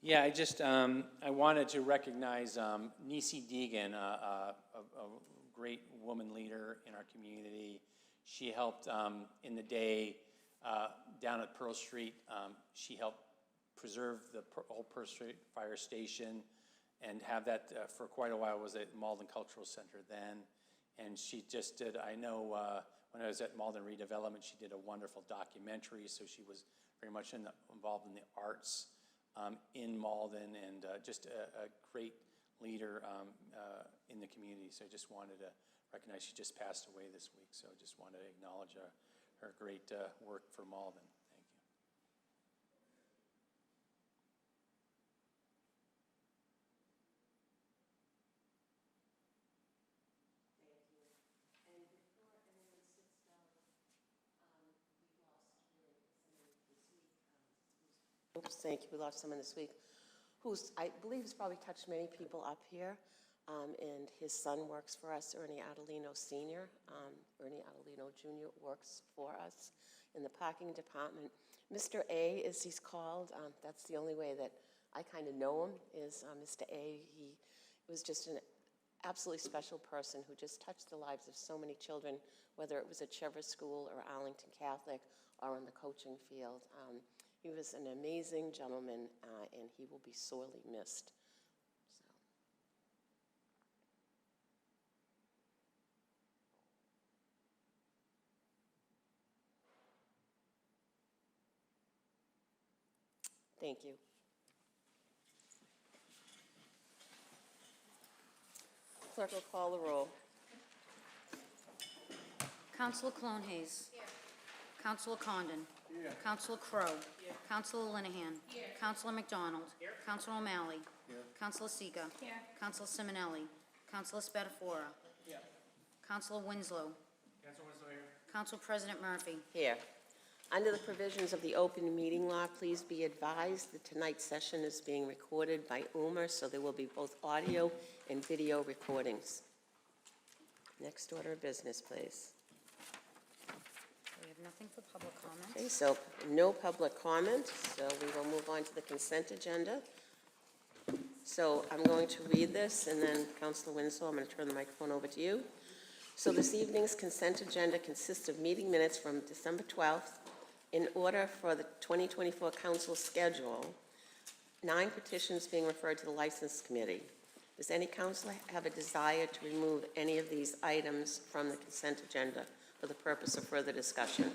Yeah, I just, I wanted to recognize Nisi Deegan, a great woman leader in our community. She helped in the day down at Pearl Street. She helped preserve the old Pearl Street Fire Station and have that for quite a while. Was at Malden Cultural Center then. And she just did, I know when I was at Malden Redevelopment, she did a wonderful documentary, so she was very much involved in the arts in Malden, and just a great leader in the community. So I just wanted to recognize she just passed away this week, so I just wanted to acknowledge her great work for Malden. Thank you. Oops, thank you. We lost someone this week who's, I believe, has probably touched many people up here. And his son works for us, Ernie Adelino Sr. Ernie Adelino Jr. works for us in the parking department. Mr. A, as he's called, that's the only way that I kind of know him, is Mr. A. He was just an absolutely special person who just touched the lives of so many children, whether it was at Chever School or Arlington Catholic or in the coaching field. He was an amazing gentleman, and he will be sorely missed. Thank you. Clerk will call the roll. Councilor Clone-Hayes. Here. Councilor Condon. Here. Councilor Crowe. Here. Councilor Linehan. Here. Councilor McDonald. Here. Councilor O'Malley. Here. Councilor Seega. Here. Councilor Simonelli. Councilor Spatafora. Here. Councilor Winslow. Councilor Winslow here. Council President Murphy. Here. Under the provisions of the open meeting law, please be advised that tonight's session is being recorded by UMA, so there will be both audio and video recordings. Next order of business, please. We have nothing for public comment. Okay, so no public comment, so we will move on to the consent agenda. So I'm going to read this, and then Councilor Winslow, I'm going to turn the microphone over to you. So this evening's consent agenda consists of meeting minutes from December 12th. In order for the 2024 council schedule, 9 petitions being referred to the License Committee. Does any councilor have a desire to remove any of these items from the consent agenda for the purpose of further discussion?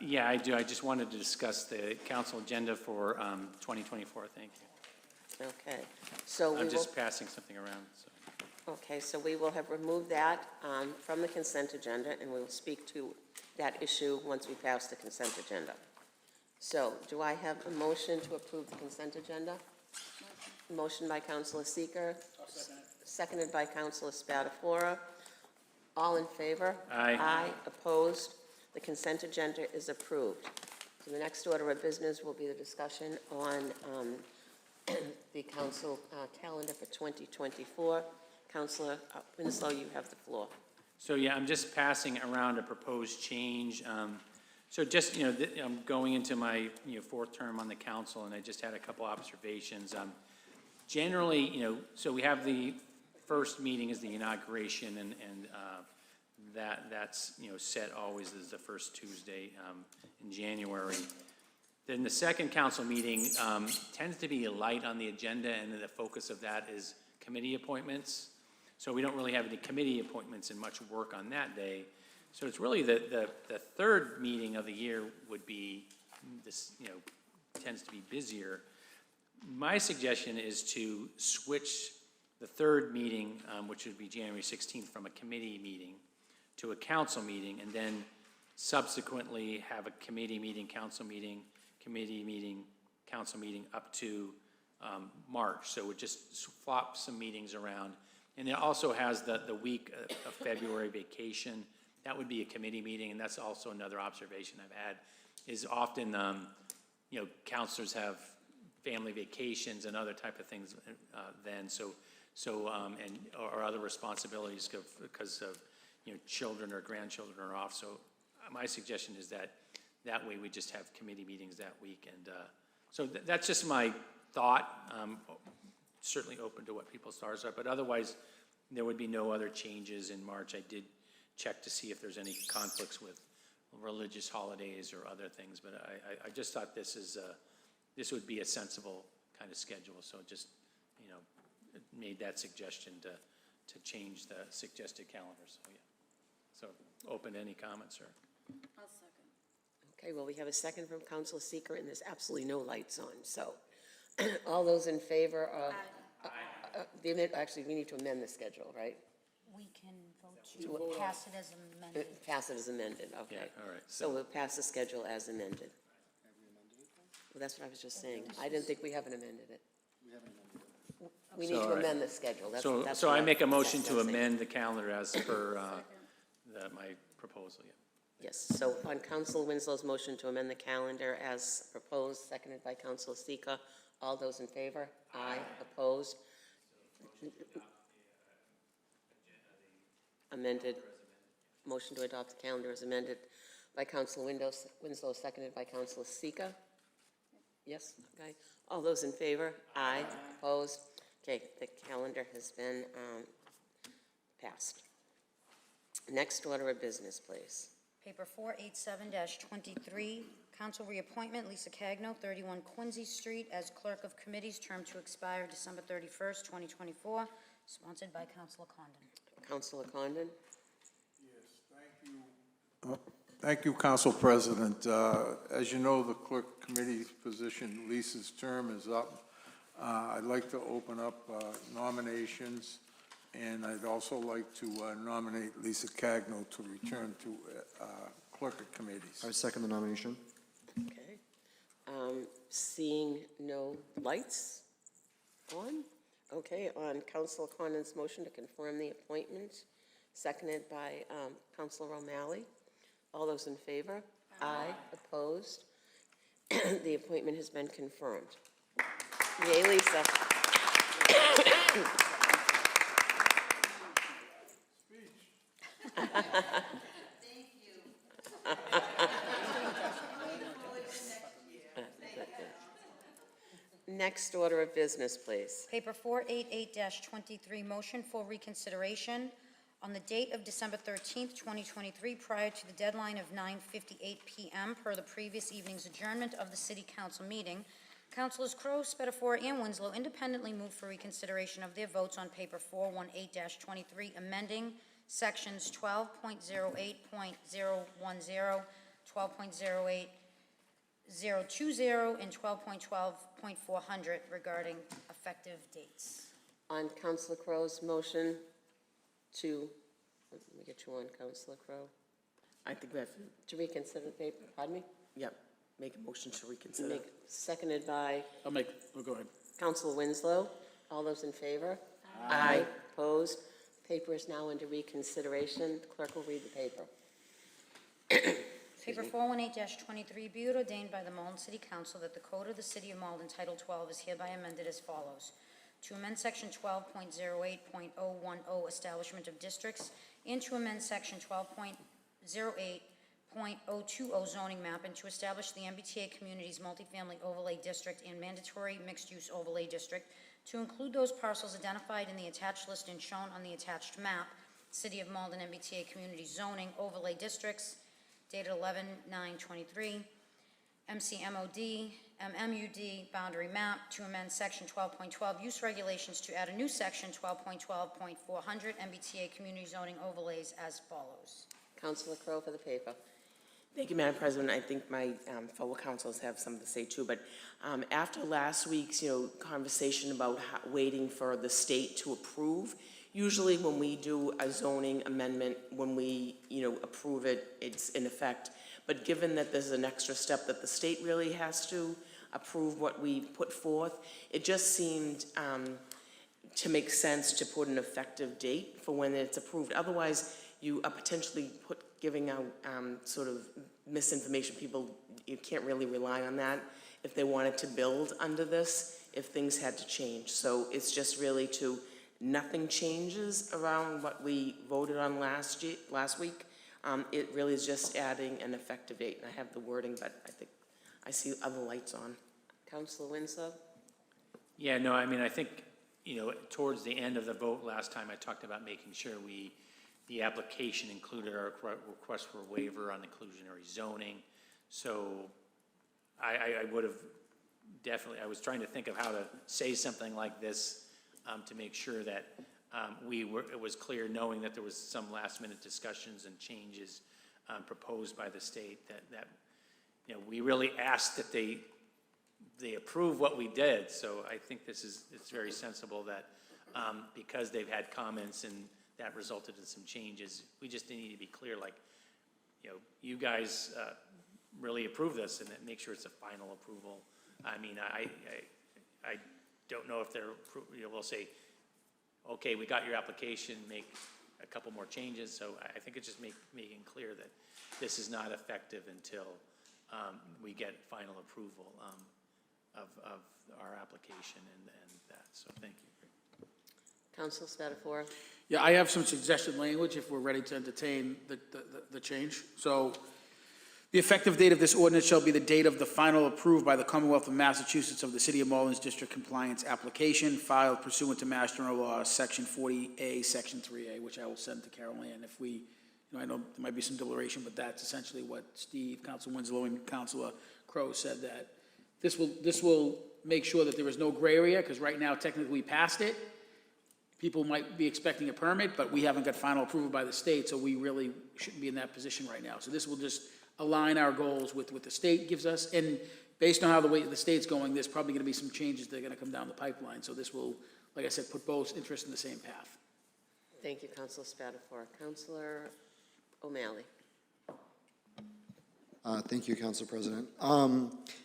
Yeah, I do. I just wanted to discuss the council agenda for 2024. Thank you. Okay. So I'm just passing something around. So. Okay, so we will have removed that from the consent agenda, and we will speak to that issue once we pass the consent agenda. So, do I have a motion to approve the consent agenda? Motion by Councilor Seeker, seconded by Councilor Spatafora. All in favor? Aye. Aye. Opposed? The consent agenda is approved. So the next order of business will be the discussion on the council calendar for 2024. Councilor Winslow, you have the floor. So yeah, I'm just passing around a proposed change. So just, I'm going into my, 4th term on the council, and I just had a couple observations. Generally, so we have the first meeting is the inauguration, and that's, set always as the first Tuesday in January. Then the second council meeting tends to be light on the agenda, and then the focus of that is committee appointments. So we don't really have any committee appointments and much work on that day. So it's really the third meeting of the year would be this, tends to be busier. My suggestion is to switch the third meeting, which would be January 16th, from a committee meeting to a council meeting, and then subsequently have a committee meeting, council meeting, committee meeting, council meeting up to March. So we'd just flop some meetings around. And it also has the week of February vacation. That would be a committee meeting, and that's also another observation I've had, is often, councilors have family vacations and other type of things then, or other responsibilities because of, children or grandchildren are off. So my suggestion is that way we just have committee meetings that week, and So that's just my thought. Certainly open to what people's thoughts are, but otherwise, there would be no other changes in March. I did check to see if there's any conflicts with religious holidays or other things, but I just thought this would be a sensible kind of schedule, so just, you know, made that suggestion to change the suggested calendar, so yeah. So open to any comments, sir. I'll second. Okay, well, we have a second from Council Seeker, and there's absolutely no lights on, so all those in favor of, actually, we need to amend the schedule, right? We can vote to pass it as amended. Pass it as amended, okay. Yeah, all right. So we'll pass the schedule as amended. Well, that's what I was just saying. I didn't think we haven't amended it. We need So, to all right. amend the schedule. That's So what I make a motion that's to what I'm saying. amend the calendar as per my proposal, yeah. Yes, so on Council Winslow's motion to amend the calendar as proposed, seconded by Council Seeker, all those in favor? Aye. Opposed? Amended. Motion to adopt the calendar is amended by Council Winslow, seconded by Council Seeker. Yes, okay. All those in favor? Aye. Opposed? Okay, the calendar has been passed. Next order of business, please. Paper 487-23, council reappointment, Lisa Cagno, 31 Quincy Street, as clerk of committees, term to expire December 31st, 2024, sponsored by Councilor Condon. Councilor Condon? Thank you, Council President. As you know, the clerk committee's position, Lisa's term is up. I'd like to open up nominations, and I'd also like to nominate Lisa Cagno to return to clerk of committees. I second the nomination. Okay. Seeing no lights on? Okay, on Councilor Condon's motion to confirm the appointment, seconded by Councilor O'Malley. All those in favor? Aye. Opposed? The appointment has been confirmed. Yay, Lisa. Next order of business, please. Paper 488-23, motion for reconsideration on the date of December 13th, 2023, prior to the deadline of 9:58 p.m. per the previous evening's adjournment of the City Council meeting. Councilors Crowe, Spatafor, and Winslow independently moved for reconsideration of their votes on paper 418-23, amending sections 12.08.010, 12.08020, and 12.12.400 regarding effective dates. On Councilor Crow's motion to, let me get you on, Councilor Crowe. I think we have To reconsider the paper, pardon me? yep, make a motion to reconsider. Seconded by Go ahead. Councilor Winslow. All those in favor? Aye. Opposed? Paper is now under reconsideration. The clerk will read the paper. Paper 418-23, be it ordained by the Malden City Council that the Code of the City of Malden, Title 12, is hereby amended as follows. To amend Section 12.08.010, Establishment of Districts, and to amend Section 12.08.020, Zoning Map, and to establish the MBTA Communities Multifamily Overlay District and Mandatory Mixed-Use Overlay District, to include those parcels identified in the attached list and shown on the attached map, City of Malden MBTA Community Zoning Overlay Districts, dated 11/9/23, MCMOD, MMUD boundary map, to amend section 12.12 use regulations to add a new section 12.12.400 MBTA community zoning overlays as follows. Councilor Crowe for the paper. Thank you, Madam President. I think my fellow councilors have something to say too, but after last week's, conversation about waiting for the state to approve, usually when we do a zoning amendment, when we, approve it, it's in effect. But given that there's an extra step that the state really has to approve what we put forth, it just seemed to make sense to put an effective date for when it's approved. Otherwise, you are potentially giving out sort of misinformation. People, you can't really rely on that if they wanted to build under this, if things had to change. So it's just really nothing changes around what we voted on last week. It really is just adding an effective date, and I have the wording, but I think I see other lights on. Councilor Winslow? Yeah, no, I mean, I think, towards the end of the vote last time, I talked about making sure the application included our request for a waiver on inclusionary zoning. So I would have definitely, I was trying to think of how to say something like this to make sure that it was clear, knowing that there was some last minute discussions and changes proposed by the state, that we really asked that they approve what we did. So I think it's very sensible that because they've had comments and that resulted in some changes, we just need to be clear, like, you guys really approve this and make sure it's a final approval. I mean, I don't know if we'll say, okay, we got your application, make a couple more changes. So I think it's just making clear that this is not effective until we get final approval of our application and that. So thank you. Councilor Spatafora? Yeah, I have some suggested language if we're ready to entertain the change. So, the effective date of this ordinance shall be the date of the final approved by the Commonwealth of Massachusetts of the City of Malden's District Compliance Application filed pursuant to Mass General Law, Section 40A, Section 3A, which I will send to Carol Ann. If we, I know there might be some deliberation, but that's essentially what Steve, Councilor Winslow, and Councilor Crowe said, that this will make sure that there is no gray area, because right now technically we passed it. People might be expecting a permit, but we haven't got final approval by the state, so we really shouldn't be in that position right now. So this will just align our goals with what the state gives us, and based on how the way the state's going, there's probably going to be some changes that are going to come down the pipeline. So this will, like I said, put both interests in the same path. Thank you, Councilor Spatafora. Councilor O'Malley? Thank you, Council President.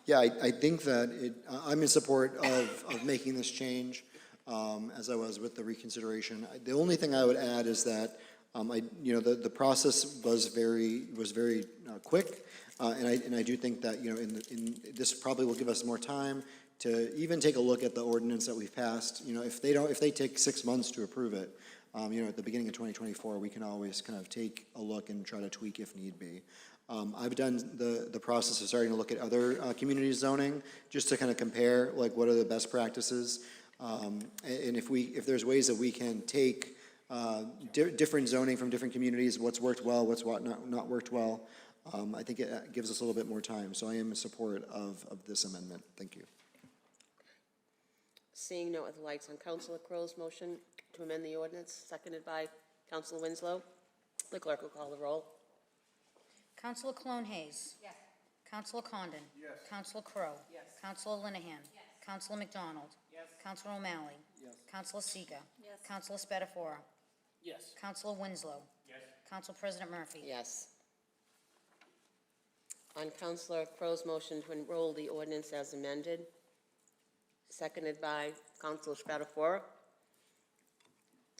Yeah, I think that I'm in support of making this change, as I was with the reconsideration. The only thing I would add is that the process was very quick, and I do think that in this probably will give us more time to even take a look at the ordinance that we've passed. If they take 6 months to approve it, at the beginning of 2024, we can always kind of take a look and try to tweak if need be. I've done the process of starting to look at other community zoning just to kind of compare, like, what are the best practices, and if there's ways that we can take different zoning from different communities, what's worked well, what's not worked well. I think it gives us a little bit more time. So I am in support of this amendment. Thank you. Seeing no other lights on Councilor Crow's motion to amend the ordinance, seconded by Councilor Winslow. The clerk will call the roll. Councilor Clone Hayes. Yes. Councilor Condon. Yes. Councilor Crowe. Yes. Councilor Linehan. Yes. Councilor McDonald. Yes. Councilor O'Malley. Yes. Councilor Seega. Yes. Councilor Spatafora. Yes. Councilor Winslow. Yes. Council President Murphy. Yes. On Councilor Crow's motion to enroll the ordinance as amended, seconded by Councilor Spatafora.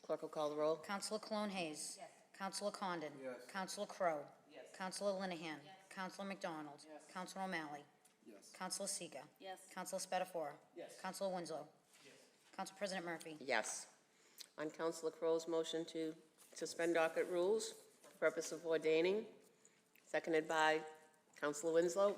Clerk will call the roll. Councilor Clone Hayes. Yes. Councilor Condon. Yes. Councilor Crowe. Yes. Councilor Linehan. Councilor McDonald. Yes. Councilor O'Malley. Yes. Councilor Seega. Yes. Councilor Spatafora. Yes. Councilor Winslow. Council President Murphy. Yes. On Councilor Crow's motion to suspend docket rules for the purpose of ordaining, seconded by Councilor Winslow.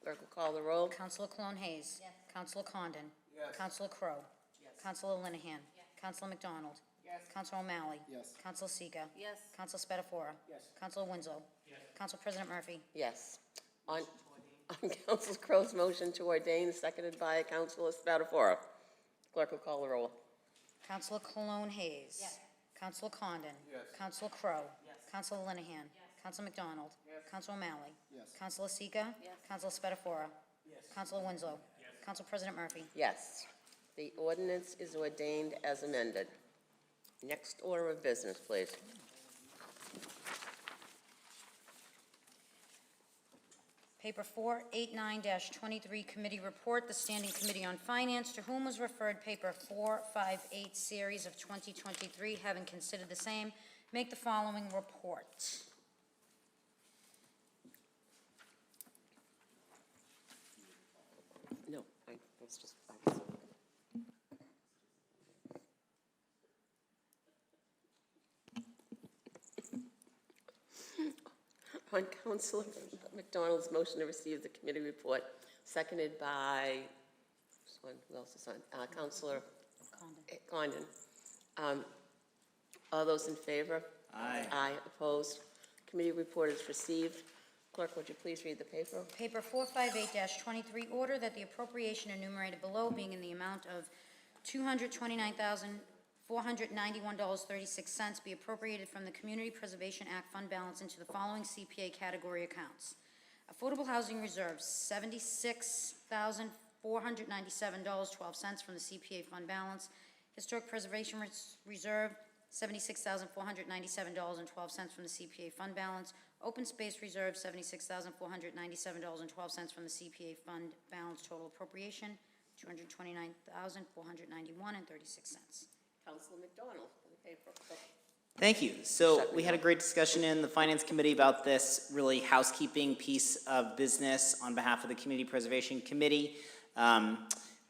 Clerk will call the roll. Councilor Clone Hayes. Yes. Councilor Condon. Yes. Councilor Crowe. Yes. Councilor Linehan. Yes. Councilor McDonald. Yes. Councilor O'Malley. Yes. Councilor Seega. Yes. Councilor Spatafora. Yes. Councilor Winslow. Council President Murphy. Yes. On Councilor Crow's motion to ordain, seconded by Councilor Spatafora. Clerk will call the roll. Councilor Cologne Hayes. Yes. Councilor Condon. Yes. Councilor Crowe. Yes. Councilor Linehan. Councilor McDonald. Councilor O'Malley. Yes. Councilor Seega. Yes. Councilor Spatafora. Councilor Winslow. Council President Murphy. Yes. The ordinance is ordained as amended. Next order of business, please. Paper 489-23, Committee Report, the Standing Committee on Finance, to whom was referred Paper 458, Series of 2023, having considered the same, make the following report. No, I was just. On Councilor McDonald's motion to receive the committee report, seconded by, who else is on? Councillor Condon. All those in favor? Aye. Aye, opposed. Committee report is received. Clerk, would you please read the paper? Paper 458-23, order that the appropriation enumerated below being in the amount of $229,491.36 be appropriated from the Community Preservation Act fund balance into the following CPA category accounts. Affordable Housing Reserve, $76,497.12 from the CPA fund balance. Historic Preservation Reserve, $76,497.12 from the CPA fund balance. Open Space Reserve, $76,497.12 from the CPA fund balance. Total appropriation, $229,491.36. Councillor McDonald, for the paper. Thank you. So we had a great discussion in the Finance Committee about this really housekeeping piece of business on behalf of the Community Preservation Committee.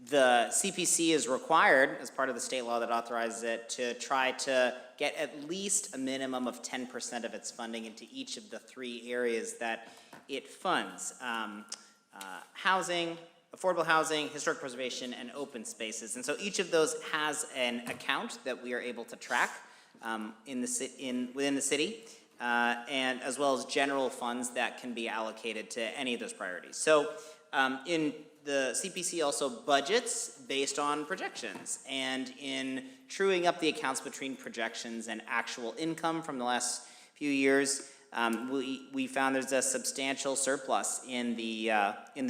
The CPC is required, as part of the state law that authorizes it, to try to get at least a minimum of 10% of its funding into each of the 3 areas that it funds. Housing, affordable housing, historic preservation, and open spaces. And so each of those has an account that we are able to track within the city, and as well as general funds that can be allocated to any of those priorities. So the CPC also budgets based on projections, and in truing up the accounts between projections and actual income from the last few years, we found there's a substantial surplus in the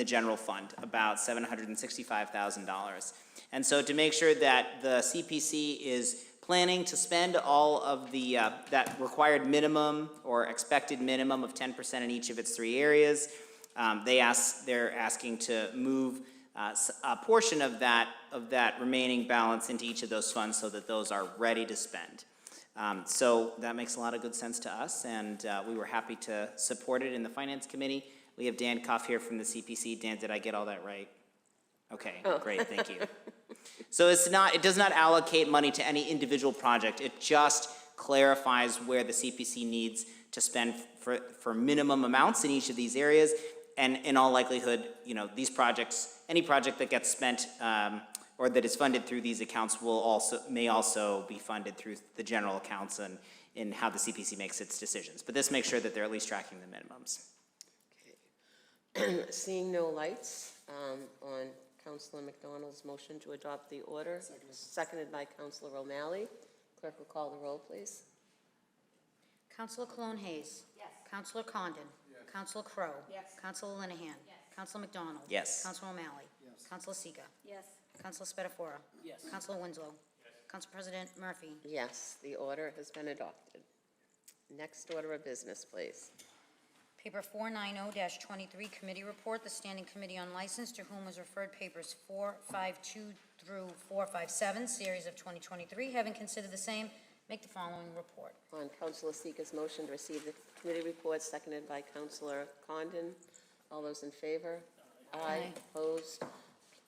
general fund, about $765,000. And so to make sure that the CPC is planning to spend all of the that required minimum or expected minimum of 10% in each of its 3 areas, they're asking to move a portion of that remaining balance into each of those funds so that those are ready to spend. So that makes a lot of good sense to us, and we were happy to support it in the Finance Committee. We have Dan Cuff here from the CPC. Dan, did I get all that right? Okay, great, thank you. So it does not allocate money to any individual project. It just clarifies where the CPC needs to spend for minimum amounts in each of these areas. And in all likelihood, these projects, any project that gets spent or that is funded through these accounts may also be funded through the general accounts and in how the CPC makes its decisions. But this makes sure that they're at least tracking the minimums. Okay. Seeing no lights on Councillor McDonald's motion to adopt the order, seconded by Councillor O'Malley. Clerk will call the roll, please. Councillor Cologne Hayes. Yes. Councillor Condon. Yes. Councillor Crowe. Yes. Councillor Linehan. Yes. Councillor McDonald. Yes. Councillor O'Malley. Yes. Councillor Seega. Yes. Councillor Spatafora. Yes. Councillor Winslow. Yes. Council President Murphy. Yes, the order has been adopted. Next order of business, please. Paper 490-23, Committee Report. The Standing Committee on License, to whom was referred papers 452 through 457, series of 2023. Having considered the same, make the following report. On Councillor Seeker's motion to receive the committee report, seconded by Councillor Condon. All those in favor? Aye. Opposed?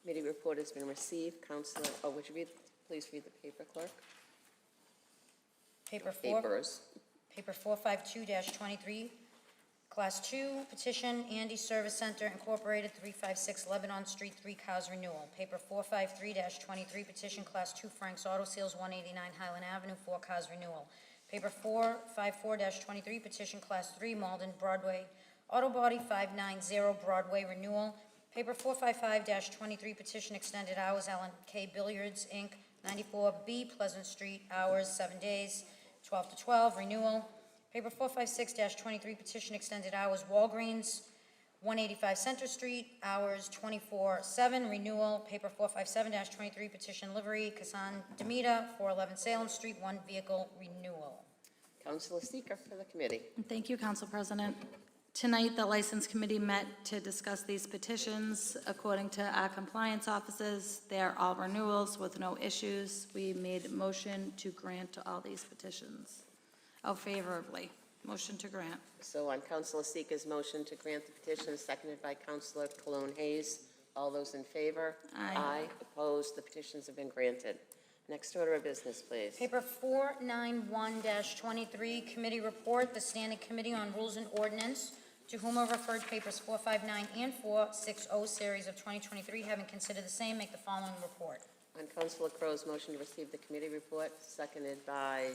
Committee report has been received. Councillor, would you please read the paper, Clerk? Papers. Paper 452-23, Class 2, petition Andy Service Center Incorporated, 356 Lebanon Street, 3 Cars Renewal. Paper 453-23, petition Class 2 Frank's Auto Sales, 189 Highland Avenue, 4 Cars Renewal. Paper 454-23, petition Class 3 Malden Broadway Auto Body, 590 Broadway Renewal. Paper 455-23, petition Extended Hours Allen K Billiards, Inc., 94B Pleasant Street, hours 7 days, 12 to 12, renewal. Paper 456-23, petition Extended Hours Walgreens, 185 Center Street, hours 24/7, renewal. Paper 457-23, petition Livery Kasan Demita, 411 Salem Street, 1 vehicle renewal. Councillor Seeker for the committee. Thank you, Council President. Tonight, the License Committee met to discuss these petitions. According to our compliance officers, they're all renewals with no issues. We made a motion to grant all these petitions. Favorably. Motion to grant. So on Councillor Seeker's motion to grant the petition, seconded by Councillor Cologne Hayes. All those in favor? Aye. Opposed? The petitions have been granted. Next order of business, please. Paper 491-23, Committee Report, the Standing Committee on Rules and Ordinance, To whom are referred papers 459 and 460, series of 2023, having considered the same, make the following report. On Councilor Crow's motion to receive the committee report, seconded by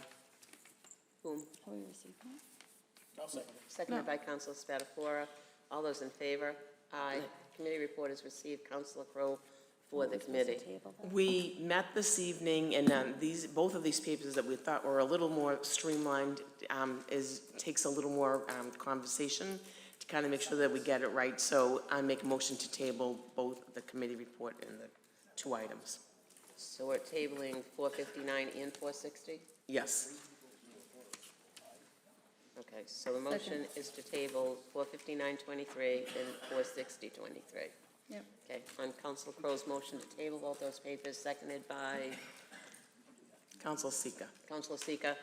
whom? Seconded by Councilor Spatafora. All those in favor? Aye. Committee report is received. Councilor Crowe for the committee. We met this evening, and both of these papers that we thought were a little more streamlined takes a little more conversation to kind of make sure that we get it right. So I make a motion to table both the committee report and the two items. So we're tabling 459 and 460? Yes. Okay, so the motion is to table 459-23 and 460-23. Yep. Okay, on Councilor Crow's motion to table both those papers, seconded by Council Sika. Councilor Sika.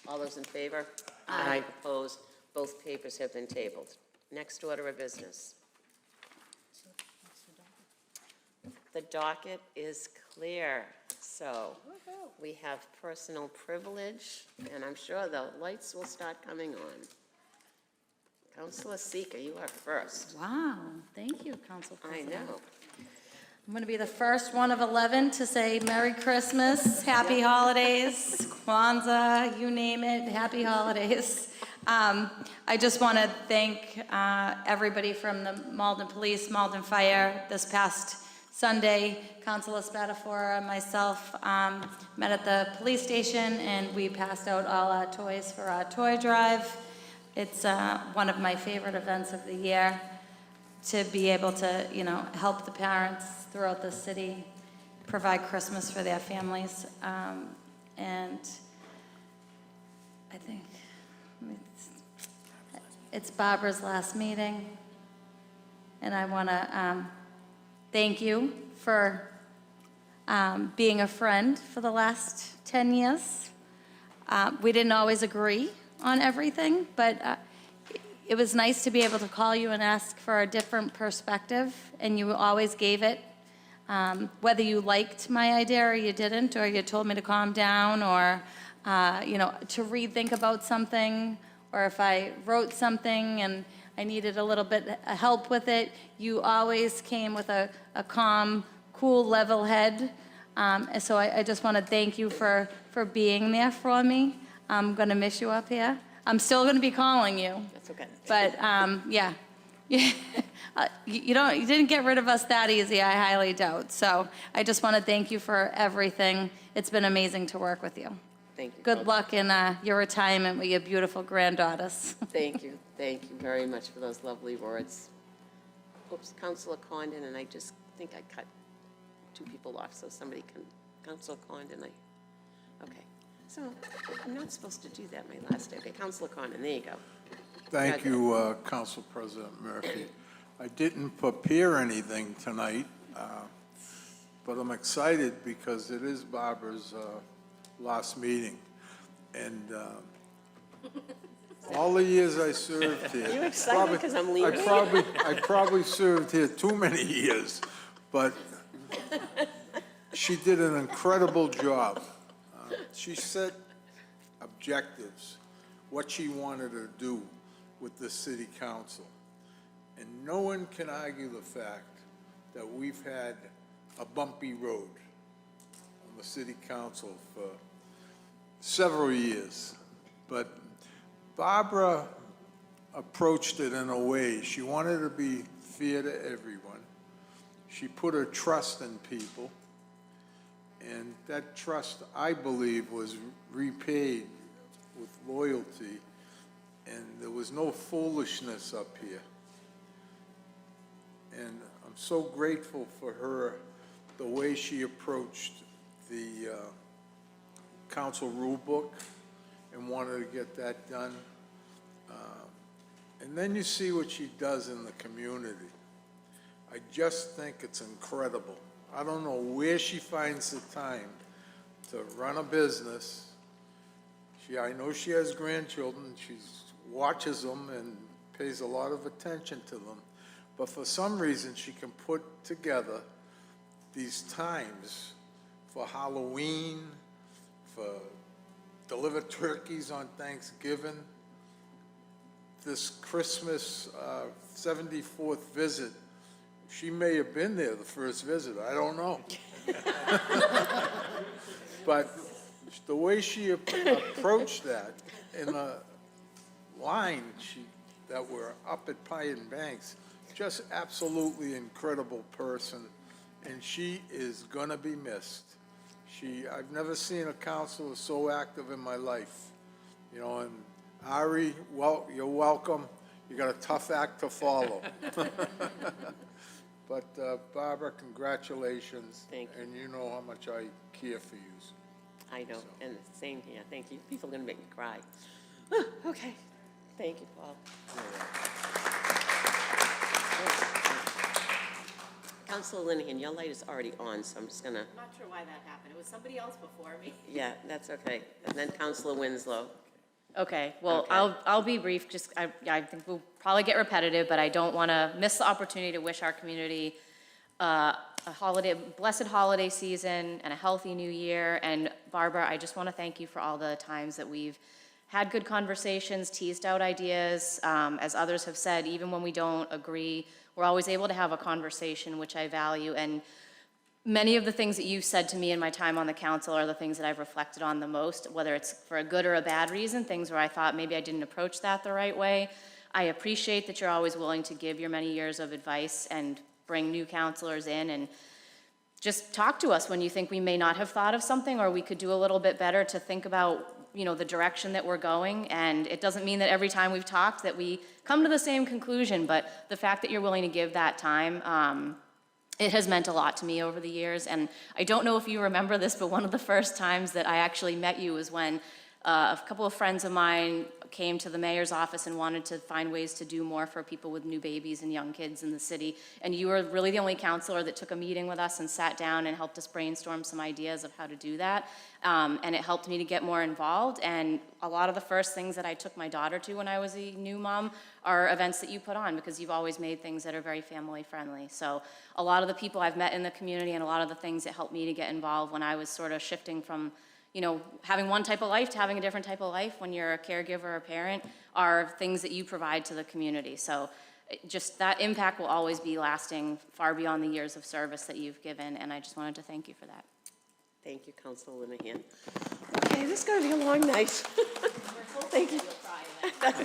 All those in favor? Aye. Opposed? Both papers have been tabled. Next order of business. The docket is clear, so we have personal privilege, and I'm sure the lights will start coming on. Councilor Sika, you are first. Wow, thank you, Council I President. know. I'm going to be the first one of 11 to say Merry Christmas, Happy Holidays, Kwanzaa, you name it, Happy Holidays. I just want to thank everybody from the Malden Police, Malden Fire. This past Sunday, Councilor Spatafora and myself met at the police station, and we passed out all our toys for our toy drive. It's one of my favorite events of the year, to be able to, help the parents throughout the city provide Christmas for their families. And I think it's Barbara's last meeting, and I want to thank you for being a friend for the last 10 years. We didn't always agree on everything, but it was nice to be able to call you and ask for a different perspective, and you always gave it. Whether you liked my idea or you didn't, or you told me to calm down, or to rethink about something, or if I wrote something and I needed a little bit of help with it, you always came with a calm, cool, level head. And so I just want to thank you for being there for me. I'm going to miss you up here. I'm still going to be calling you. That's okay. But, yeah. You didn't get rid of us that easy, I highly doubt. So I just want to thank you for everything. It's been amazing to work with you. Thank you. Good luck in your retirement with your beautiful granddaughters. Thank you. Thank you very much for those lovely words. Oops, Councilor Condon, and I just think I cut two people off, so somebody can, Councilor Condon, okay. So I'm not supposed to do that my last day. Okay, Councilor Condon, there you go. Thank you, Council President Murphy. I didn't prepare anything tonight, but I'm excited because it is Barbara's last meeting. And all the years I served here. Are you excited because I'm leaving? I probably served here too many years, but she did an incredible job. She set objectives, what she wanted to do with the city council. And no one can argue the fact that we've had a bumpy road on the city council for several years. But Barbara approached it in a way. She wanted to be fair to everyone. She put her trust in people. And that trust, I believe, was repaid with loyalty. And there was no foolishness up here. And I'm so grateful for her, the way she approached the council rule book and wanted to get that done. And then you see what she does in the community. I just think it's incredible. I don't know where she finds the time to run a business. I know she has grandchildren. She watches them and pays a lot of attention to them. But for some reason, she can put together these times for Halloween, for deliver turkeys on Thanksgiving, this Christmas 74th visit, she may have been there the first visit, I don't know. But the way she approached that in the line that were up at Pine Banks, just absolutely incredible person, and she is gonna be missed. I've never seen a counselor so active in my life, you know, and Ari, well, you're welcome. You got a tough act to follow. But Barbara, congratulations. Thank you. And you know how much I care for you. I know, and same here, thank you. People are gonna make me cry. Okay, thank you, Paul. Councilor Linehan, your light is already on, so I'm just gonna, I'm not sure why that happened. It was somebody else before me. yeah, that's okay. And then Councilor Winslow. Okay, well, Okay. I'll be brief. Just, I think we'll probably get repetitive, but I don't want to miss the opportunity to wish our community a blessed holiday season and a healthy new year. And Barbara, I just want to thank you for all the times that we've had good conversations, teased out ideas. As others have said, even when we don't agree, we're always able to have a conversation, which I value. And many of the things that you've said to me in my time on the council are the things that I've reflected on the most, whether it's for a good or a bad reason, things where I thought maybe I didn't approach that the right way. I appreciate that you're always willing to give your many years of advice and bring new counselors in and just talk to us when you think we may not have thought of something or we could do a little bit better to think about, you know, the direction that we're going. And it doesn't mean that every time we've talked that we come to the same conclusion, but the fact that you're willing to give that time, it has meant a lot to me over the years. And I don't know if you remember this, but one of the first times that I actually met you was when a couple of friends of mine came to the mayor's office and wanted to find ways to do more for people with new babies and young kids in the city. And you were really the only counselor that took a meeting with us and sat down and helped us brainstorm some ideas of how to do that. And it helped me to get more involved. And a lot of the first things that I took my daughter to when I was a new mom are events that you put on, because you've always made things that are very family friendly. So a lot of the people I've met in the community and a lot of the things that helped me to get involved when I was sort of shifting from, you know, having one type of life to having a different type of life when you're a caregiver or a parent are things that you provide to the community. So just that impact will always be lasting far beyond the years of service that you've given, and I just wanted to thank you for that. Thank you, Councilor Linehan. Okay, this is gonna be a long night. Thank you.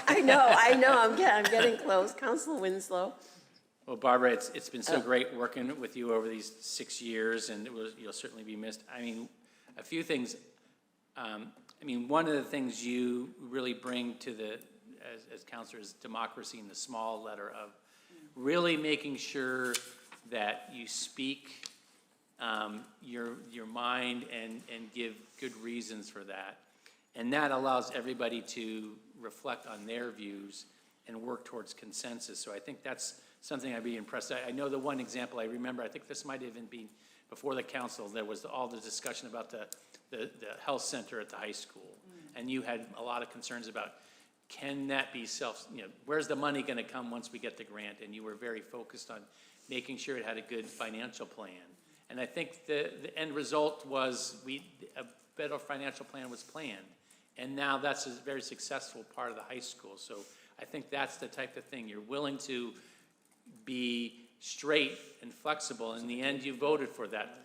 I know, I'm getting close. Councilor Winslow. Well, Barbara, it's been so great working with you over these 6 years, and you'll certainly be missed. I mean, a few things. One of the things you really bring to as counselors is democracy in the small letter of really making sure that you speak your mind and give good reasons for that. And that allows everybody to reflect on their views and work towards consensus. So I think that's something I'd be impressed. I know the one example I remember, I think this might have even been before the council, there was all the discussion about the health center at the high school. And you had a lot of concerns about, can that be where's the money gonna come once we get the grant? And you were very focused on making sure it had a good financial plan. And I think the end result was a better financial plan was planned. And now that's a very successful part of the high school. So I think that's the type of thing. You're willing to be straight and flexible. In the end, you voted for that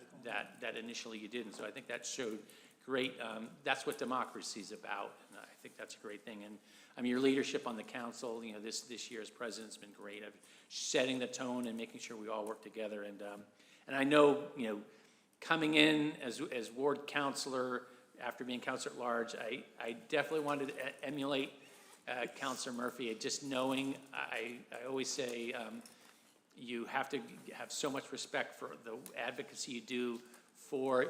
initially you didn't. So I think that showed great, that's what democracy is about. And I think that's a great thing. And your leadership on the council, this year as president's been great. Setting the tone and making sure we all work together. And I know, coming in as ward councilor, after being counselor at large, I definitely wanted to emulate Councilor Murphy. Just knowing, I always say, you have to have so much respect for the advocacy you do for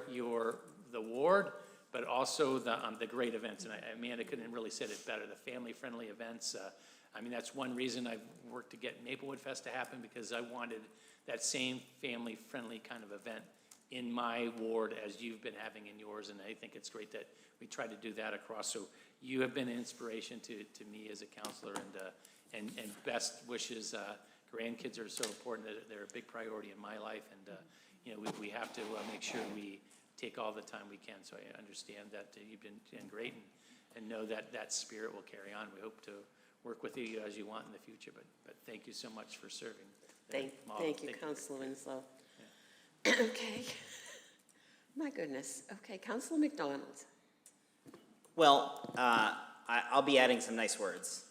the ward, but also the great events. And Amanda couldn't really said it better. The family-friendly events. That's one reason I've worked to get Maplewood Fest to happen, because I wanted that same family-friendly kind of event in my ward as you've been having in yours, and I think it's great that we try to do that across. So you have been an inspiration to me as a counselor, and best wishes. Grandkids are so important; they're a big priority in my life, and we have to make sure we take all the time we can. So I understand that you've been great, and know that spirit will carry on. We hope to work with you as you want in the future, but thank you so much for serving. the Thank model. you, Councilor Winslow. Okay. My goodness. Okay, Councilor McDonald. Well, I'll be adding some nice words.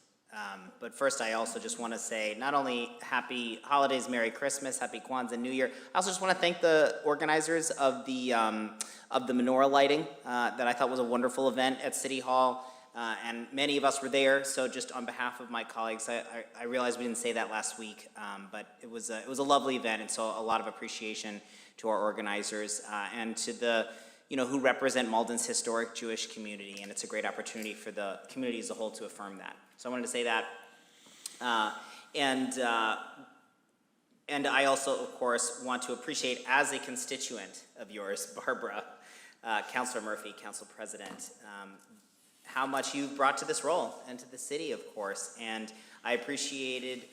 But first, I also just want to say not only happy holidays, Merry Christmas, Happy Kwanzaa, New Year. I also just want to thank the organizers of the menorah lighting that I thought was a wonderful event at City Hall. And many of us were there, so just on behalf of my colleagues, I realized we didn't say that last week, but it was a lovely event, and so a lot of appreciation to our organizers and to the who represent Malden's historic Jewish community, and it's a great opportunity for the community as a whole to affirm that. So I wanted to say that. And I also, of course, want to appreciate, as a constituent of yours, Barbara, Councilor Murphy, Council President, how much you've brought to this role and to the city, of course. And I appreciated,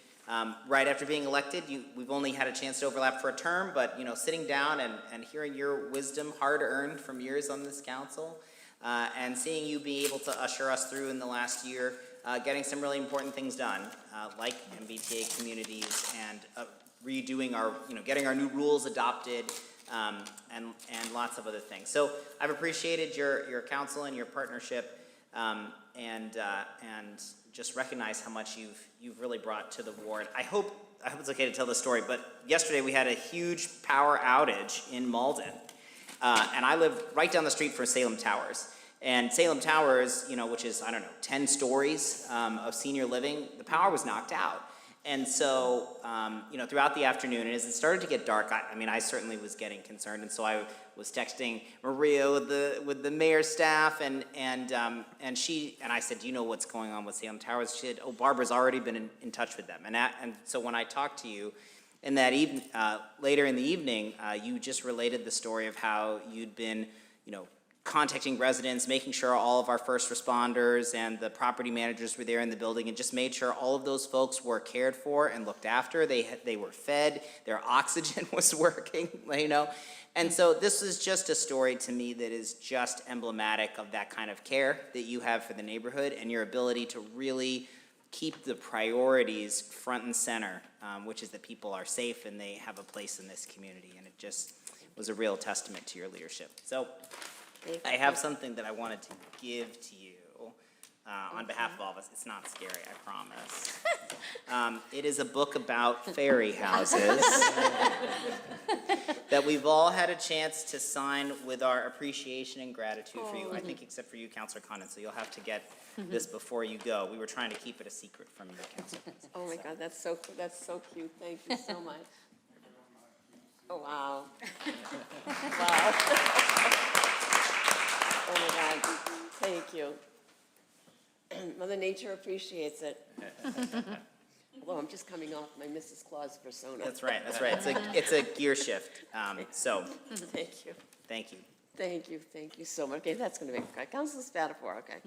right after being elected, we've only had a chance to overlap for a term, but sitting down and hearing your wisdom, hard-earned from years on this council, and seeing you be able to usher us through in the last year, getting some really important things done, like MBTA communities and redoing our, getting our new rules adopted, and lots of other things. So I've appreciated your counsel and your partnership, and just recognize how much you've really brought to the ward. I hope it's okay to tell this story, but yesterday we had a huge power outage in Malden, and I live right down the street from Salem Towers. And Salem Towers, which is, 10 stories of senior living, the power was knocked out. And so, throughout the afternoon, and as it started to get dark, I certainly was getting concerned, and so I was texting Maria with the mayor's staff, and I said, do you know what's going on with Salem Towers? She said, oh, Barbara's already been in touch with them. And so when I talked to you, in that later in the evening, you just related the story of how you'd been, contacting residents, making sure all of our first responders and the property managers were there in the building, and just made sure all of those folks were cared for and looked after. They were fed, their oxygen was working, And so this is just a story to me that is just emblematic of that kind of care that you have for the neighborhood and your ability to really keep the priorities front and center, which is that people are safe and they have a place in this community. And it just was a real testament to your leadership. So I have something that I wanted to give to you on behalf of all of us. It's not scary, I promise. It is a book about fairy houses that we've all had a chance to sign with our appreciation and gratitude for you. I think except for you, Councilor Condon, so you'll have to get this before you go. We were trying to keep it a secret from you, Councilor. Oh my God, that's so cute. Thank you so much. Oh, wow. Wow. Oh my God, thank you. Mother Nature appreciates it. Although I'm just coming off my Mrs. Claus persona. That's right. It's a gear shift. So Thank you. thank you. Thank you so much. Okay, that's going to be good. Councilor Spatafor, okay.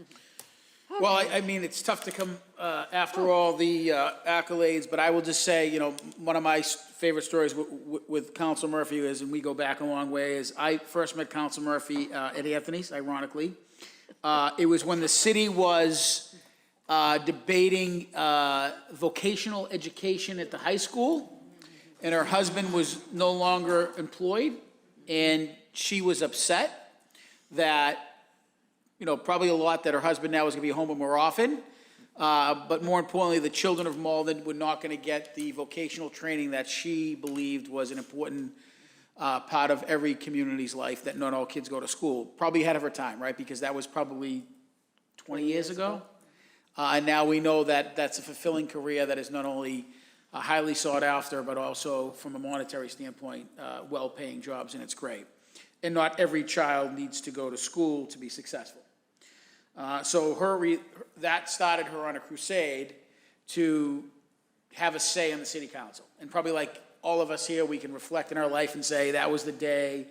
Well, it's tough to come after all the accolades, but I will just say, one of my favorite stories with Council Murphy is, and we go back a long way, is I first met Council Murphy at Anthony's, ironically. It was when the city was debating vocational education at the high school, and her husband was no longer employed, and she was upset that probably a lot that her husband now was going to be home more often. But more importantly, the children of Malden were not going to get the vocational training that she believed was an important part of every community's life, that not all kids go to school. Probably ahead of her time, right? Because that was probably 20 years ago. And now we know that that's a fulfilling career that is not only highly sought after, but also from a monetary standpoint, well-paying jobs, and it's great. And not every child needs to go to school to be successful. So that started her on a crusade to have a say in the city council. And probably like all of us here, we can reflect in our life and say, that was the day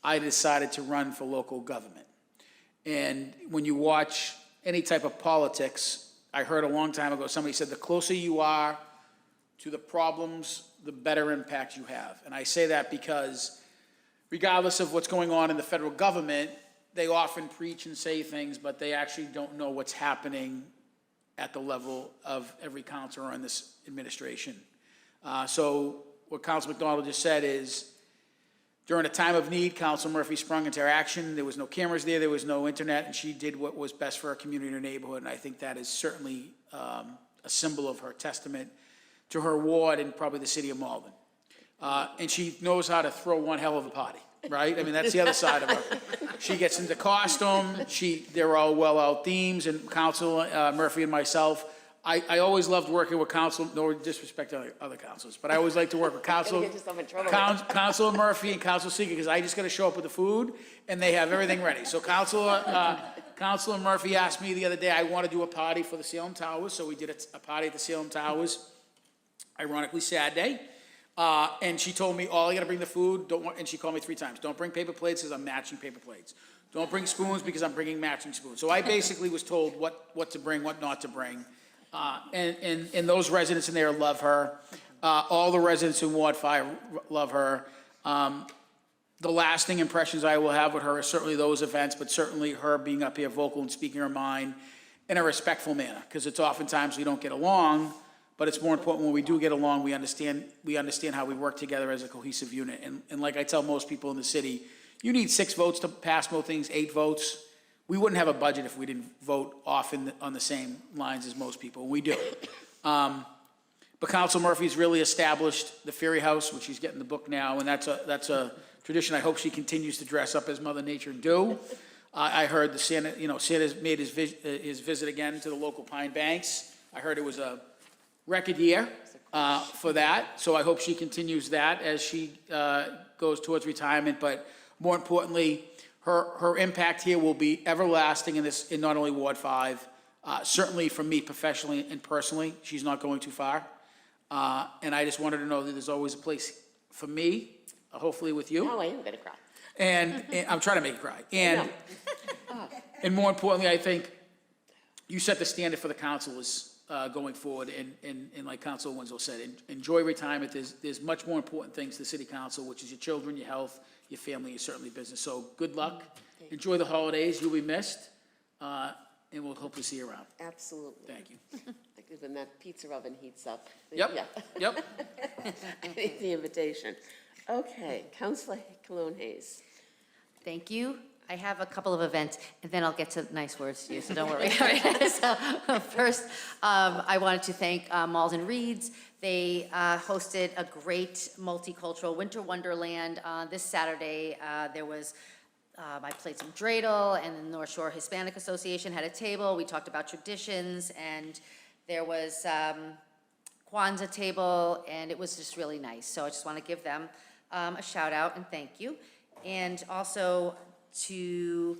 I decided to run for local government. And when you watch any type of politics, I heard a long time ago, somebody said, the closer you are to the problems, the better impact you have. And I say that because regardless of what's going on in the federal government, they often preach and say things, but they actually don't know what's happening at the level of every counselor in this administration. So what Council McDonald just said is, during a time of need, Council Murphy sprung into action. There was no cameras there was no internet, and she did what was best for her community and her neighborhood, and I think that is certainly a symbol of her testament to her ward and probably the city of Malden. And she knows how to throw one hell of a party, right? I mean, that's the other side of her. She gets into costume, they're all well-out themes, and Council Murphy and myself, I always loved working with Council, no disrespect to other councils, but I always like to work with Council, Get yourself in trouble. Councilor Murphy and Councilor Seeger, because I just gotta show up with the food, and they have everything ready. So Councilor Murphy asked me the other day, I want to do a party for the Salem Towers, so we did a party at the Salem Towers, ironically Saturday. And she told me, I gotta bring the food, and she called me 3 times. Don't bring paper plates, because I'm matching paper plates. Don't bring spoons, because I'm bringing matching spoons. So I basically was told what to bring, what not to bring. And those residents in there love her. All the residents in Ward 5 love her. The lasting impressions I will have with her are certainly those events, but certainly her being up here vocal and speaking her mind in a respectful manner, because it's oftentimes we don't get along, but it's more important when we do get along, we understand how we work together as a cohesive unit. And like I tell most people in the city, you need 6 votes to pass most things, 8 votes. We wouldn't have a budget if we didn't vote off on the same lines as most people. We do. But Council Murphy's really established the Ferry House, which she's getting the book now, and that's a tradition I hope she continues to dress up as Mother Nature do. I heard the Santa's made his visit again to the local Pine Banks. I heard it was a record year for that, so I hope she continues that as she goes towards retirement. But more importantly, her impact here will be everlasting in not only Ward 5, certainly for me professionally and personally. She's not going too far. And I just wanted to know that there's always a place for me, hopefully with you. Oh, I am gonna cry. And I'm trying to make you cry. And more importantly, I think you set the standard for the councilors going forward. And like Councilor Winslow said, enjoy retirement. There's much more important things to the city council, which is your children, your health, your family, and certainly business. So good luck. Enjoy the holidays. You'll be missed. And we'll hope to see you around. Absolutely. Thank you. Like when that pizza oven heats up. Yep. Yeah. Yep. I need the invitation. Okay, Councilor Cologne Hayes. Thank you. I have a couple of events, and then I'll get to nice words to you, so don't worry. So, first, I wanted to thank Malden Reeds. They hosted a great multicultural winter wonderland this Saturday. There was, I played some dreidel, and the North Shore Hispanic Association had a table. We talked about traditions, and there was Kwanzaa table, and it was just really nice. So I just want to give them a shout out and thank you. And also to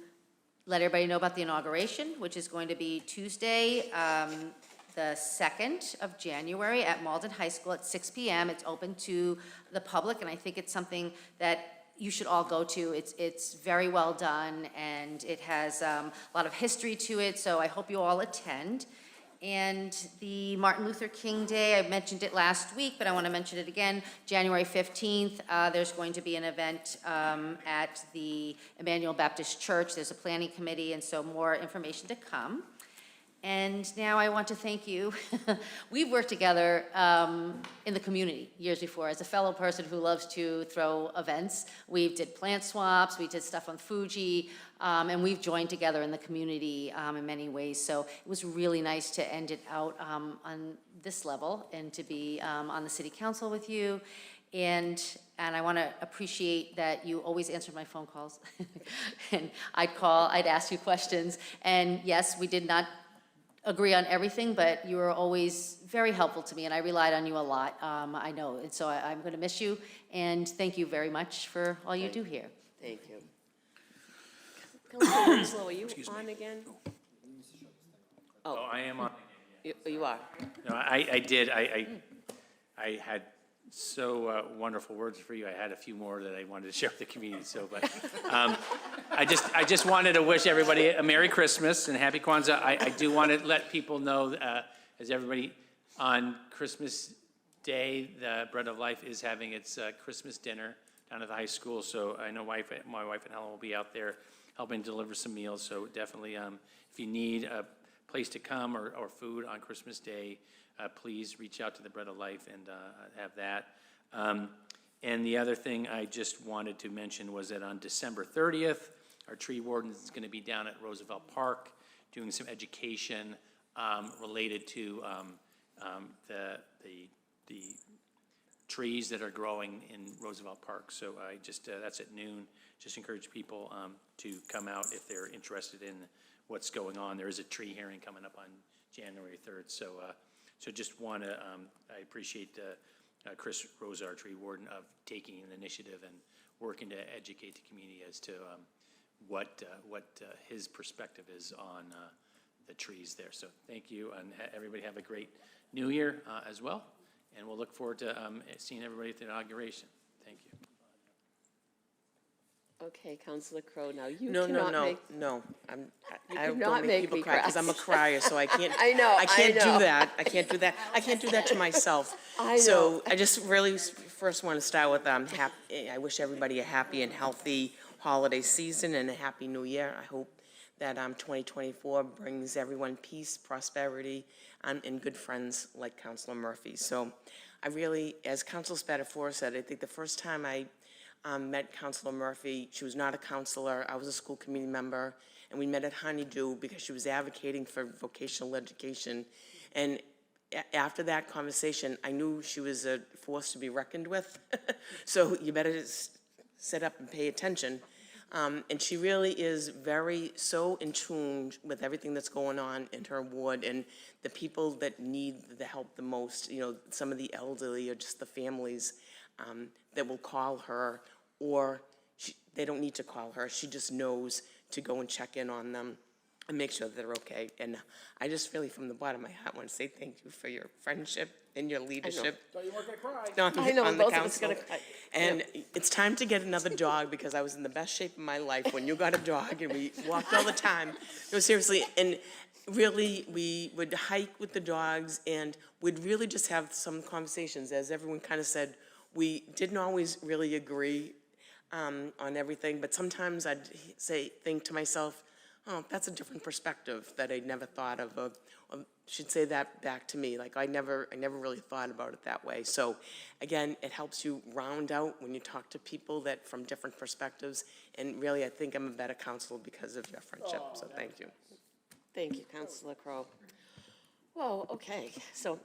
let everybody know about the inauguration, which is going to be Tuesday, the 2nd of January at Malden High School at 6 p.m. It's open to the public, and I think it's something that you should all go to. It's very well done, and it has a lot of history to it, so I hope you all attend. And the Martin Luther King Day, I mentioned it last week, but I want to mention it again, January 15th, there's going to be an event at the Emmanuel Baptist Church. There's a planning committee, and so more information to come. And now I want to thank you. We've worked together in the community years before. As a fellow person who loves to throw events, we did plant swaps, we did stuff on Fuji, and we've joined together in the community in many ways. So it was really nice to end it out on this level and to be on the city council with you. And I want to appreciate that you always answered my phone calls. And I'd ask you questions. And yes, we did not agree on everything, but you were always very helpful to me, and I relied on you a lot, I know. And so I'm going to miss you, and thank you very much for all you do here. Thank you. Councilor Winslow, are you on again? Oh, I am on. You are. No, I did. I had so wonderful words for you. I had a few more that I wanted to share with the community. So, but I just wanted to wish everybody a Merry Christmas and Happy Kwanzaa. I do want to let people know, as everybody, on Christmas Day, the Bread of Life is having its Christmas dinner down at the high school. So I know my wife and Helen will be out there helping deliver some meals. So definitely, if you need a place to come or food on Christmas Day, please reach out to the Bread of Life and have that. And the other thing I just wanted to mention was that on December 30th, our tree warden is going to be down at Roosevelt Park doing some education related to the trees that are growing in Roosevelt Park. So I just, that's at noon. Just encourage people to come out if they're interested in what's going on. There is a tree hearing coming up on January 3rd. So, so just want to, I appreciate Chris Rosa, our tree warden, of taking an initiative and working to educate the community as to what his perspective is on the trees there. So thank you, and everybody have a great New Year as well. And we'll look forward to seeing everybody at the inauguration. Thank you. Okay, Councilor Crowe, now you No, cannot make. I cannot don't make make people me cry, because I'm a crier, so I can't. I know, I can't I know. do that. I can't do that. I can't do that to myself. I So know. I just really first want to start with, I wish everybody a happy and healthy holiday season and a happy new year. I hope that 2024 brings everyone peace, prosperity, and good friends like Councilor Murphy. So I really, as Councilor Spatafora said, I think the first time I met Councilor Murphy, she was not a councilor, I was a school committee member, and we met at Honeydew because she was advocating for vocational education. And after that conversation, I knew she was a force to be reckoned with. So you better sit up and pay attention. And she really is so in tune with everything that's going on in her ward and the people that need the help the most, you know, some of the elderly or just the families that will call her, or they don't need to call her. She just knows to go and check in on them and make sure that they're okay. And I just really, from the bottom of my heart, want to say thank you for your friendship and your leadership. So you weren't gonna cry. I know, On the both of us council. gonna cry. And it's time to get another dog, because I was in the best shape of my life when you got a dog and we walked all the time. No, seriously, and really, we would hike with the dogs and we'd really just have some conversations. As everyone kind of said, we didn't always really agree on everything, but sometimes I'd think to myself, oh, that's a different perspective that I'd never thought of. Should say that back to me. Like I never really thought about it that way. So again, it helps you round out when you talk to people that from different perspectives. And really, I think I'm a better counselor because of your friendship. So thank you. Thank you, Councilor Crowe. Whoa, okay, so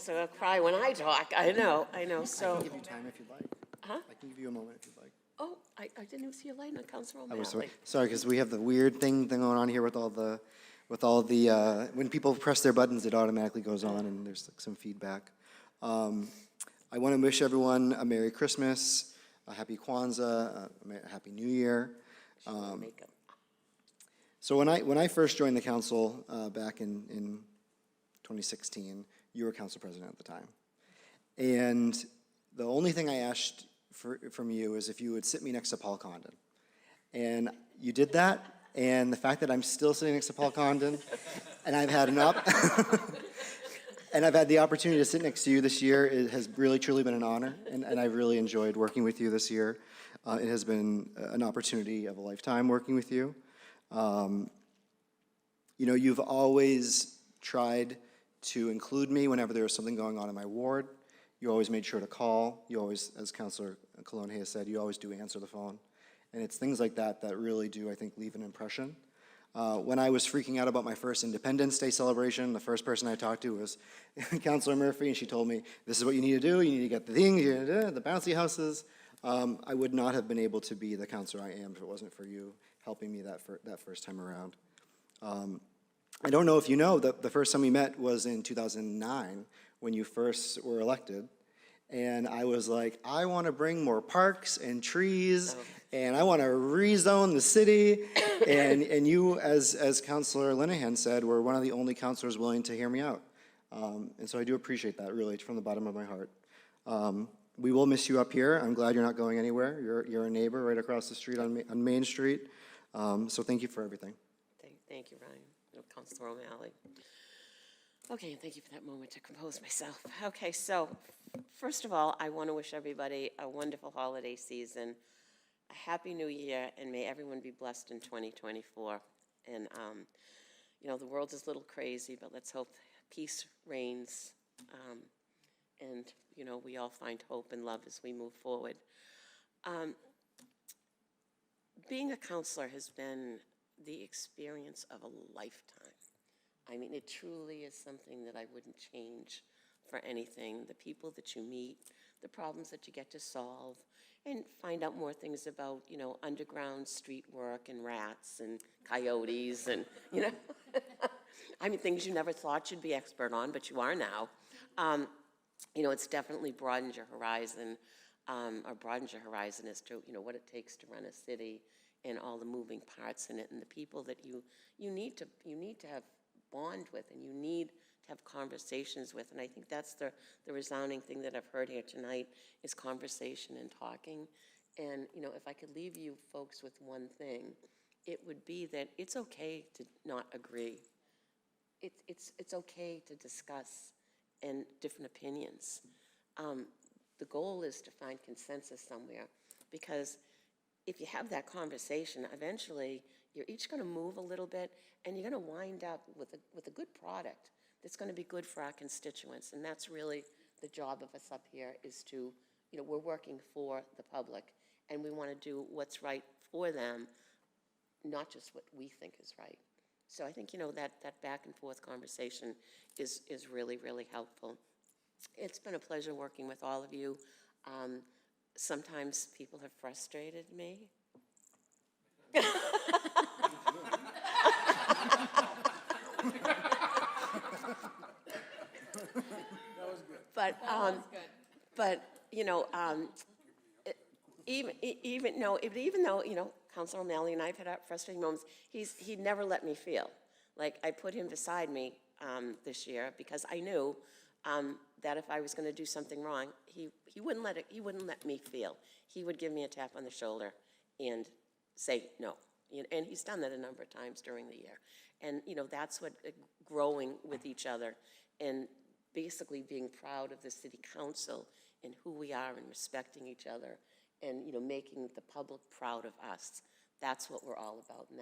I'll cry when I talk, I know, I can so, give you time if you'd like. Huh? I can give you a moment if you'd like. oh, I didn't even see a light on Councilor I was O'Malley. sorry, because we have the weird thing going on here with all the, when people press their buttons, it automatically goes on and there's like some feedback. I want to wish everyone a Merry Christmas, a Happy Kwanzaa, a Happy New Year. Makeup. So when I first joined the council back in 2016, you were council president at the time. And the only thing I asked from you is if you would sit me next to Paul Condon. And you did that, and the fact that I'm still sitting next to Paul Condon, and I've had and I've had the opportunity to sit next to you this year, it has really truly been an honor, and I've really enjoyed working with you this year. It has been an opportunity of a lifetime working with you. You know, you've always tried to include me whenever there was something going on in my ward. You always made sure to call. You always, as Councilor Cologne has said, you always do answer the phone. And it's things like that that really do, I think, leave an impression. When I was freaking out about my first Independence Day celebration, the first person I talked to was Councilor Murphy, and she told me, this is what you need to do. You need to get the thing, the bouncy houses. I would not have been able to be the councilor I am if it wasn't for you helping me that first time around. I don't know if you know, the first time we met was in 2009 when you first were elected. And I was like, I want to bring more parks and trees, and I want to rezone the city. And you, as Councilor Linehan said, were one of the only councilors willing to hear me out. And so I do appreciate that, really, from the bottom of my heart. We will miss you up here. I'm glad you're not going anywhere. You're a neighbor right across the street on Main Street. So thank you for everything. Thank you, Ryan. Councilor O'Malley. Okay, and thank you for that moment to compose myself. Okay, so first of all, I want to wish everybody a wonderful holiday season, a happy new year, and may everyone be blessed in 2024. And you know, the world is a little crazy, but let's hope peace reigns. And, you know, we all find hope and love as we move forward. Being a counselor has been the experience of a lifetime. I mean, it truly is something that I wouldn't change for anything. The people that you meet, the problems that you get to solve, and find out more things about, you know, underground street work and rats and coyotes and, you know, I mean, things you never thought you'd be expert on, but you are now. You know, it's definitely broadened your horizon, or broadens your horizon as to, you know, what it takes to run a city and all the moving parts in it, and the people that you need to have bond with, and you need to have conversations with. And I think that's the resounding thing that I've heard here tonight is conversation and talking. And, you know, if I could leave you folks with one thing, it would be that it's okay to not agree. It's okay to discuss and different opinions. The goal is to find consensus somewhere, because if you have that conversation, eventually you're each going to move a little bit, and you're going to wind up with a good product that's going to be good for our constituents. And that's really the job of us up here, is to, you know, we're working for the public, and we want to do what's right for them, not just what we think is right. So I think, you know, that back and forth conversation is really, really helpful. It's been a pleasure working with all of you. Sometimes people have frustrated me. But you know, even though, you know, Councilor O'Malley and I've had our frustrating moments, he never let me feel like I put him beside me this year, because I knew that if I was going to do something wrong, he wouldn't let me feel. He would give me a tap on the shoulder and say no. And he's done that a number of times during the year. And, you know, that's what growing with each other and basically being proud of the city council and who we are and respecting each other and, you know, making the public proud of us. That's what we're all about, and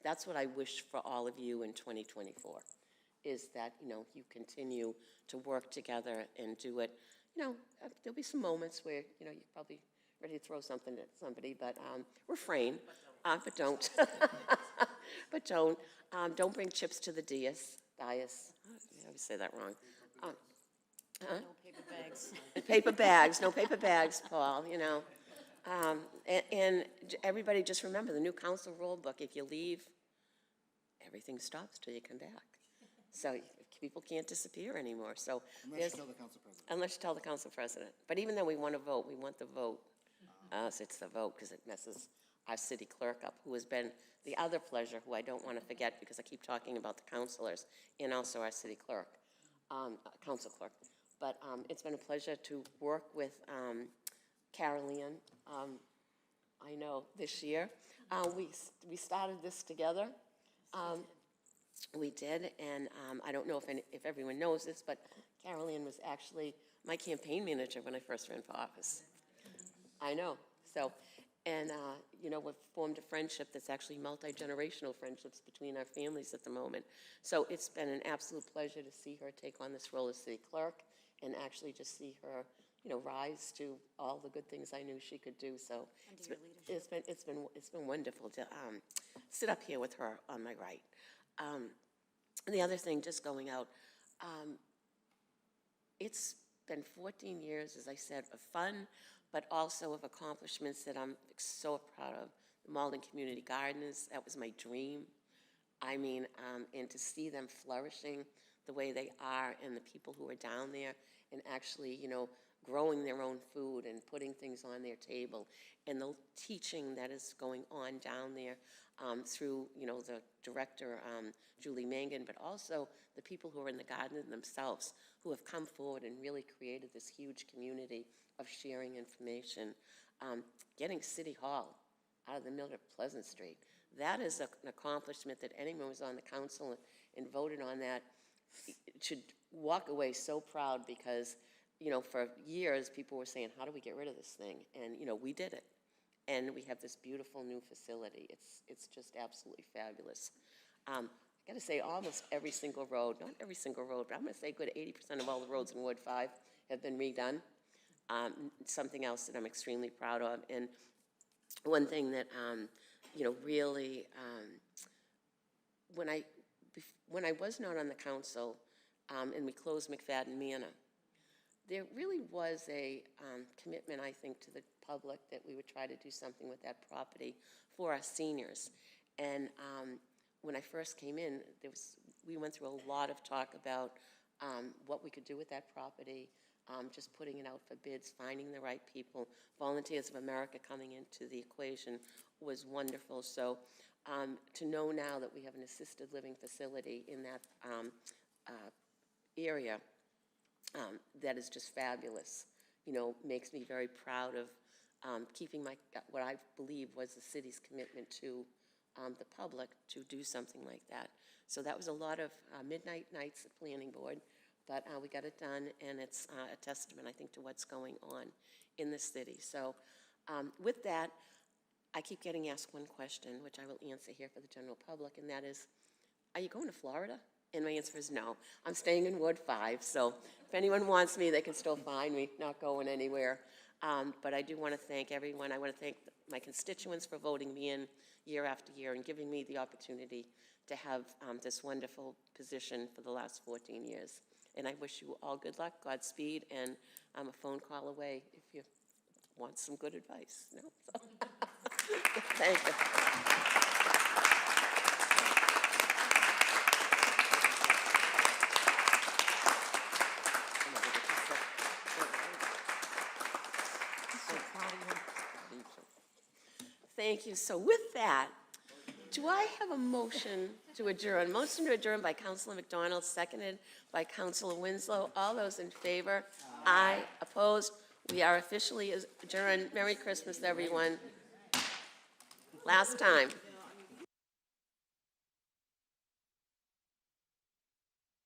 that's what I wish for all of you in 2024, is that, you know, you continue to work together and do it. You know, there'll be some moments where, you know, you're probably ready to throw something at somebody, but refrain, but don't. But don't. Don't bring chips to the dais. I always say that wrong. No paper bags. Paper bags, no paper bags, Paul, you know. And everybody just remember the new council rule book. If you leave, everything stops till you come back. So people can't disappear anymore. So Unless you tell the council president. Unless you tell the council president. But even though we want to vote, we want the vote. It's the vote, because it messes our city clerk up, who has been the other pleasure, who I don't want to forget, because I keep talking about the councilors, and also our city clerk, council clerk. But it's been a pleasure to work with Carol-Ann, I know, this year. We started this together. We did, and I don't know if everyone knows this, but Carol-Ann was actually my campaign manager when I first ran for office. I know. So, and, you know, we've formed a friendship that's actually multi-generational friendships between our families at the moment. So it's been an absolute pleasure to see her take on this role as city clerk and actually just see her, you know, rise to all the good things I knew she could do. So it's been wonderful to sit up here with her on my right. And the other thing, just going out, it's been 14 years, as I said, of fun, but also of accomplishments that I'm so proud of. The Malden Community Gardens, that was my dream. I mean, and to see them flourishing the way they are, and the people who are down there and actually, you know, growing their own food and putting things on their table, and the teaching that is going on down there through, you know, the director, Julie Mangan, but also the people who are in the garden themselves, who have come forward and really created this huge community of sharing information. Getting City Hall out of the middle of Pleasant Street, that is an accomplishment that anyone who was on the council and voted on that should walk away so proud, because, you know, for years people were saying, how do we get rid of this thing? And, you know, we did it. And we have this beautiful new facility. It's just absolutely fabulous. I gotta say, almost every single road, not every single road, but I'm gonna say a good 80% of all the roads in Ward 5 have been redone. Something else that I'm extremely proud of. And one thing that, you know, really, when I was not on the council, and we closed McFadden Manor, there really was a commitment, I think, to the public that we would try to do something with that property for our seniors. And when I first came in, we went through a lot of talk about what we could do with that property, just putting it out for bids, finding the right people. Volunteers of America coming into the equation was wonderful. So to know now that we have an assisted living facility in that area, that is just fabulous, you know, makes me very proud of keeping what I believe was the city's commitment to the public to do something like that. So that was a lot of midnight nights at planning board, but we got it done, and it's a testament, I think, to what's going on in the city. So with that, I keep getting asked one question, which I will answer here for the general public, and that is, are you going to Florida? And my answer is no. I'm staying in Ward 5, so if anyone wants me, they can still find me, not going anywhere. But I do want to thank everyone. I want to thank my constituents for voting me in year after year and giving me the opportunity to have this wonderful position for the last 14 years. And I wish you all good luck, Godspeed, and I'm a phone call away if you want some good advice. No? So thank you. Thank you. So with that, do I have a motion to adjourn? Motion to adjourn by Councilor McDonald, seconded by Councilor Winslow. All those in favor? Aye. Opposed? We are officially adjourned. Merry Christmas, everyone. Last time.